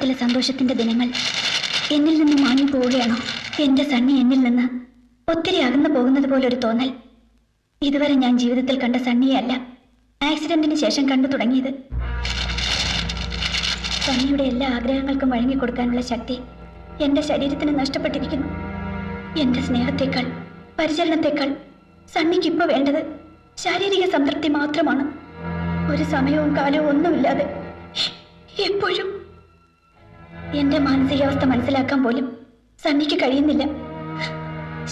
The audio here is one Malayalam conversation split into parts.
ജീവിതത്തിലെ സന്തോഷത്തിന്റെ ദിനങ്ങൾ എന്നിൽ നിന്ന് മാഞ്ഞു പോവുകയാണോ? എന്റെ സണ്ണി എന്നിൽ നിന്ന് ഒത്തിരി അകന്നു പോകുന്നത് പോലെ ഒരു തോന്നൽ. ഇതുവരെ ഞാൻ ജീവിതത്തിൽ കണ്ട സണ്ണിയെ അല്ല, ആക്സിഡന്റിന് ശേഷം കണ്ടു തുടങ്ങിയത്. സണ്ണിയുടെ എല്ലാ ആഗ്രഹങ്ങൾക്കും വഴങ്ങിക്കൊടുക്കാനുള്ള ശക്തി എന്റെ ശരീരത്തിന് നഷ്ടപ്പെട്ടിരിക്കുന്നു. എന്റെ സ്നേഹത്തെക്കാൾ പരിചരണത്തെക്കാൾ സണ്ണിക്കിപ്പോ വേണ്ടത് ശാരീരിക സംതൃപ്തി മാത്രമാണ്. ഒരു സമയവും കാലവും ഒന്നുമില്ലാതെ എപ്പോഴും. എന്റെ മാനസികാവസ്ഥ മനസ്സിലാക്കാൻ പോലും സണ്ണിക്ക് കഴിയുന്നില്ല.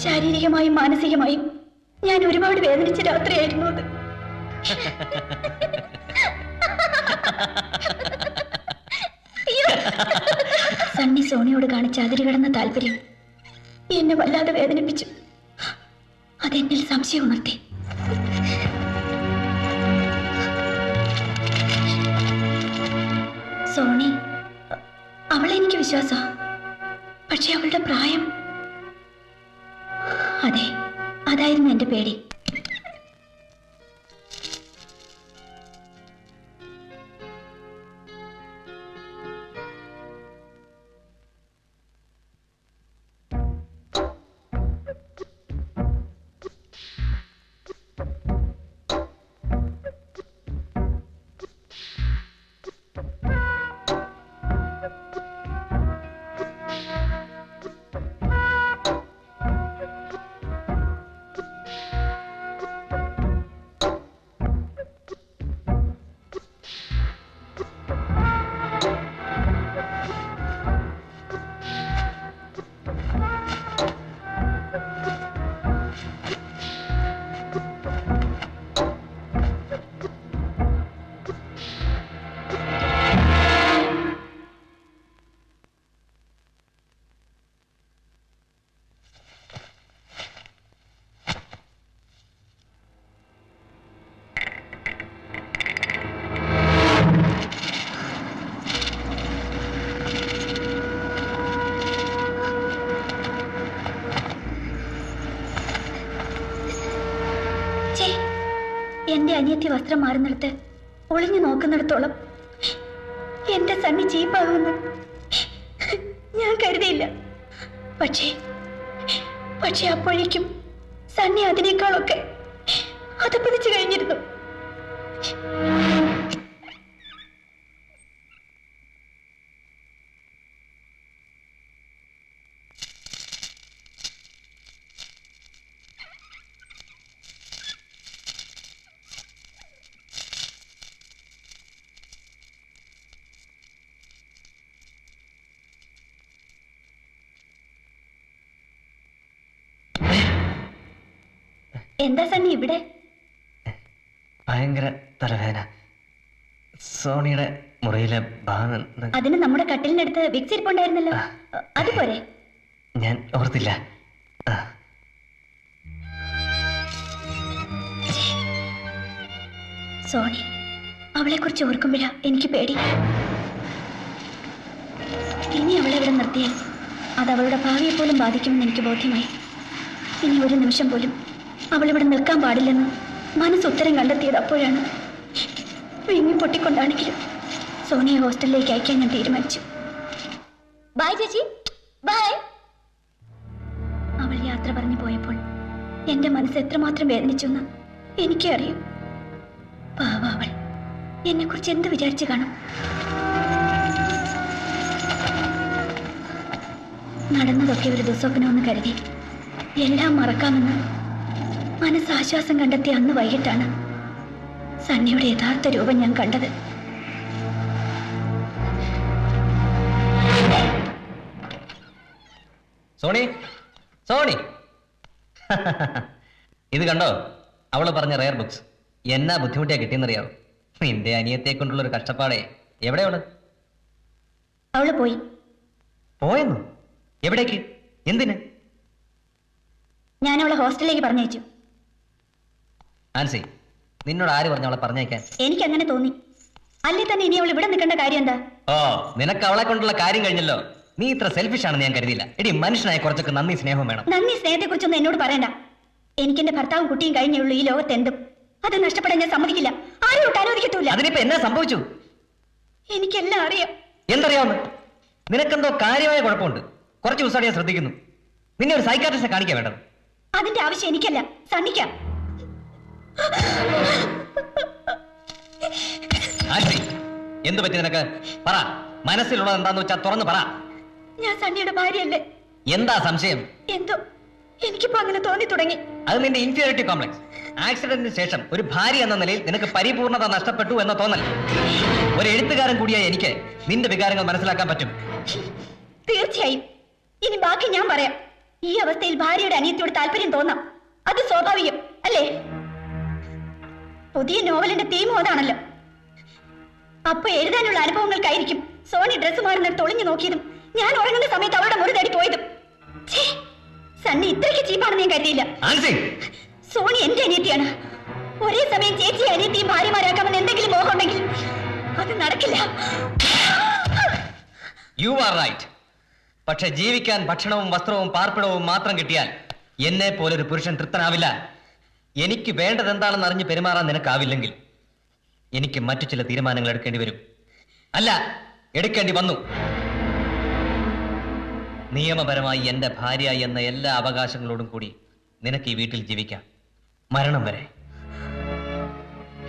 ശാരീരികമായും മാനസികമായും ഞാൻ ഒരുപാട് വേദനിച്ച രാത്രിയായിരുന്നു അത്. സണ്ണി സോണിയോട് കാണിച്ച അതിരുകടന്ന താല്പര്യം എന്നെ വല്ലാതെ വേദനിപ്പിച്ചു. അതെന്നിൽ സംശയം ഉണർത്തി. സോണി, അവളെ എനിക്ക് വിശ്വാസം. പക്ഷെ അവളുടെ പ്രായം, അതെ, അതായിരുന്നു എന്റെ പേടി. എന്റെ അനിയത്തി വസ്ത്രം മാറുന്നിടത്ത് ഒളിഞ്ഞു നോക്കുന്നിടത്തോളം എന്റെ സണ്ണി ചീപ്പാകുമെന്ന് ഞാൻ കരുതിയില്ല. പക്ഷേ അപ്പോഴേക്കും സണ്ണി അതിനേക്കാളൊക്കെ അതപ്പതിച്ചു കഴിഞ്ഞിരുന്നു. എന്താ സണ്ണി ഇവിടെ? ഭയങ്കര തലവേദന. സോണിയുടെ മുറിയിലെ ഭാഗം. അതിന് നമ്മുടെ കട്ടിലിനടുത്ത് വിക്സ് ഇരിപ്പുണ്ടായിരുന്നല്ലോ, അതുപോലെ. ഞാൻ ഓർത്തില്ല. സോണി, അവളെ കുറിച്ച് ഓർക്കുമ്പോഴാ എനിക്ക് പേടി. ഇനി അവളെ ഇവിടെ നിർത്തിയാൽ അത് അവളുടെ ഭാവിയെ പോലും ബാധിക്കുമെന്ന് എനിക്ക് ബോധ്യമായി. ഇനി ഒരു നിമിഷം പോലും അവളിവിടെ നിൽക്കാൻ പാടില്ലെന്ന് മനസ്സുത്തരം കണ്ടെത്തിയത് അപ്പോഴാണ്. വിങ്ങി പൊട്ടിക്കൊണ്ടാണെങ്കിലും സോണിയെ ഹോസ്റ്റലിലേക്ക് അയക്കാൻ ഞാൻ തീരുമാനിച്ചു. ബൈ ചേച്ചി, ബൈ. അവൾ യാത്ര പറഞ്ഞു പോയപ്പോൾ എന്റെ മനസ്സ് എത്രമാത്രം വേദനിച്ചു എന്ന് എനിക്കേ അറിയൂ. പാവ അവൾ എന്നെ കുറിച്ച് എന്ത് വിചാരിച്ചു കാണും? നടന്നതൊക്കെ ഒരു ദുസ്വപ്നമെന്ന് കരുതി എല്ലാം മറക്കാമെന്ന് മനസ്സാശ്വാസം കണ്ടെത്തിയ അന്ന് വൈകിട്ടാണ് സണ്ണിയുടെ യഥാർത്ഥ രൂപം ഞാൻ കണ്ടത്. സോണി, സോണി, ഇത് കണ്ടോ? അവള് പറഞ്ഞ റെയർ ബുക്സ് എന്നാ ബുദ്ധിമുട്ടിയാ കിട്ടിയെന്നറിയാവോ? നിന്റെ അനിയത്തെ കൊണ്ടുള്ള ഒരു കഷ്ടപ്പാടേ. എവിടെ അവള് പോയി. പോയെന്നു? എവിടേക്ക്? എന്തിന്? ഞാൻ അവളെ ഹോസ്റ്റലിലേക്ക് പറഞ്ഞയച്ചു. ആൻസി, നിന്നോട് ആര് പറഞ്ഞു അവളെ പറഞ്ഞേക്കാൻ? എനിക്ക് അങ്ങനെ തോന്നി. അല്ലേ തന്നെ ഇനി അവൾ ഇവിടെ നിൽക്കേണ്ട കാര്യം എന്താ? ഓ, നിനക്ക് അവളെ കൊണ്ടുള്ള കാര്യം കഴിഞ്ഞല്ലോ. നീ ഇത്ര സെൽഫിഷ് ആണെന്ന് ഞാൻ കരുതിയില്ല. എടി, മനുഷ്യനായ കുറച്ചൊക്കെ നന്ദി സ്നേഹവും വേണം. നന്ദി സ്നേഹത്തെ കുറിച്ചൊന്നും എന്നോട് പറയണ്ട. എനിക്ക് എന്റെ ഭർത്താവും കുട്ടിയും കഴിഞ്ഞുള്ളൂ ഈ ലോകത്ത് എന്തും. അത് നഷ്ടപ്പെടാൻ ഞാൻ സമ്മതിക്കില്ല. ആരും ഒട്ട് അനുവദിക്കത്തൂല്ല. അതിനിപ്പോ എന്നാ സംഭവിച്ചു? എനിക്കെല്ലാം അറിയാം. എന്തറിയാവുന്നു? നിനക്കെന്തോ കാര്യമായ കുഴപ്പമുണ്ട്. കുറച്ച് ദിവസമായിട്ട് ഞാൻ ശ്രദ്ധിക്കുന്നു. നിന്നെ ഒരു സൈക്കാട്രിസ്റ്റിനെ കാണിക്കാൻ വേണ്ടത്. അതിന്റെ ആവശ്യം എനിക്കല്ല, സണ്ണിക്കാം. ആശ്രി, എന്തു പറ്റി നിനക്ക്? പറ, മനസ്സിലുള്ളത് എന്താന്ന് വെച്ചാൽ തുറന്ന് പറ. ഞാൻ സണ്ണിയുടെ ഭാര്യയല്ലേ? എന്താ സംശയം? എന്തോ എനിക്കിപ്പോ അങ്ങനെ തോന്നി തുടങ്ങി. അത് നിന്റെ ഇൻഫീരിയോറിറ്റി കോംപ്ലക്സ്. ആക്സിഡന്റിന് ശേഷം ഒരു ഭാര്യ എന്ന നിലയിൽ നിനക്ക് പരിപൂർണത നഷ്ടപ്പെട്ടു എന്ന തോന്നൽ. ഒരു എഴുത്തുകാരൻ കൂടിയായ എനിക്ക് നിന്റെ വികാരങ്ങൾ മനസ്സിലാക്കാൻ പറ്റും. തീർച്ചയായും. ഇനി ബാക്കി ഞാൻ പറയാം. ഈ അവസ്ഥയിൽ ഭാര്യയുടെ അനിയത്തിയോട് താല്പര്യം തോന്നാം, അത് സ്വാഭാവികം അല്ലേ? പുതിയ നോവലിന്റെ തീമും അതാണല്ലോ. അപ്പൊ എഴുതാനുള്ള അനുഭവങ്ങൾക്കായിരിക്കും സോണി ഡ്രസ് മാറുന്നിടത്ത് ഒളിഞ്ഞു നോക്കിയതും ഞാൻ ഉറങ്ങുന്ന സമയത്ത് അവളുടെ മുറി തേടി പോയതും. സണ്ണി ഇത്രയ്ക്ക് ചീപ്പാണെന്ന് ഞാൻ കരുതിയില്ല. സോണി എന്റെ അനിയത്തിയാണ്. ഒരേ സമയം ചേച്ചി അനിയത്തിയും ഭാര്യമാരാക്കാമെന്ന് എന്തെങ്കിലും മോഹം ഉണ്ടെങ്കിൽ അത് നടക്കില്ല. You are right. പക്ഷെ ജീവിക്കാൻ ഭക്ഷണവും വസ്ത്രവും പാർപ്പിടവും മാത്രം കിട്ടിയാൽ എന്നെ പോലൊരു പുരുഷൻ തൃപ്തനാവില്ല. എനിക്ക് വേണ്ടത് എന്താണെന്ന് അറിഞ്ഞ് പെരുമാറാൻ നിനക്കാവില്ലെങ്കിൽ എനിക്ക് മറ്റു ചില തീരുമാനങ്ങൾ എടുക്കേണ്ടി വരും. അല്ല, എടുക്കേണ്ടി വന്നു. നിയമപരമായി എന്റെ ഭാര്യ എന്ന എല്ലാ അവകാശങ്ങളോടും കൂടി നിനക്ക് ഈ വീട്ടിൽ ജീവിക്കാം, മരണം വരെ.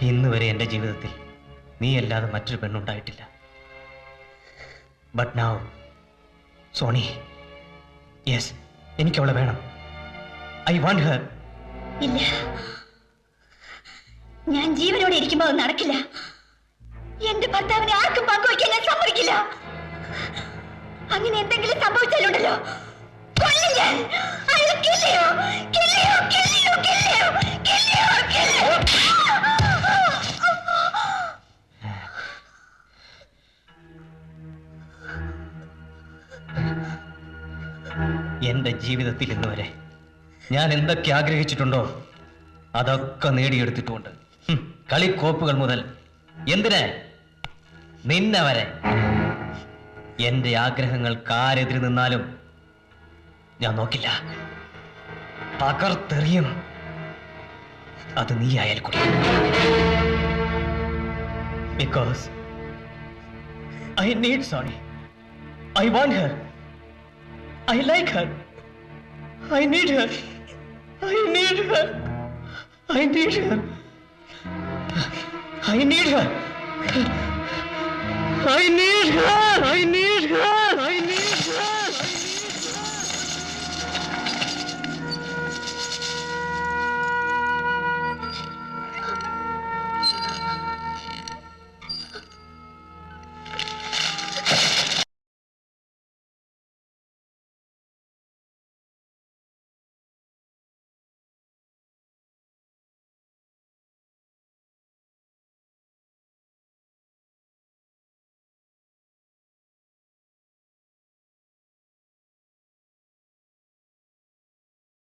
ഇന്ന് വരെ എന്റെ ജീവിതത്തിൽ നീ അല്ലാതെ മറ്റൊരു പെണ്ണുണ്ടായിട്ടില്ല. ബട്ട് നൗ സോണി, യെസ്, എനിക്ക് അവളെ വേണം. I want Har. ഇല്ല, ഞാൻ ജീവനോടെ ഇരിക്കുമ്പോൾ അത് നടക്കില്ല. എന്റെ ഭർത്താവിനെ ആർക്കും പങ്കുവയ്ക്കാൻ ഞാൻ സമ്മതിക്കില്ല. അങ്ങനെ എന്തെങ്കിലും സംഭവിച്ചാലുണ്ടല്ലോ, കൊല്ലും ഞാൻ. I will kill you, kill you, kill you, kill you, kill you, kill you. എന്റെ ജീവിതത്തിൽ ഇന്ന് വരെ ഞാൻ എന്തൊക്കെ ആഗ്രഹിച്ചിട്ടുണ്ടോ അതൊക്കെ നേടിയെടുത്തിട്ടുണ്ട്. കളിക്കോപ്പുകൾ മുതൽ എന്തിന് നിന്നെ വരെ. എന്റെ ആഗ്രഹങ്ങൾക്ക് ആരെതിര് നിന്നാലും ഞാൻ നോക്കില്ല, തകർത്തെറിയും. അത് നീ ആയാൽ കൂടി. Because I need Soni. I want her. I like her. I need her. I need her. I need her. I need her. I need her. I need her.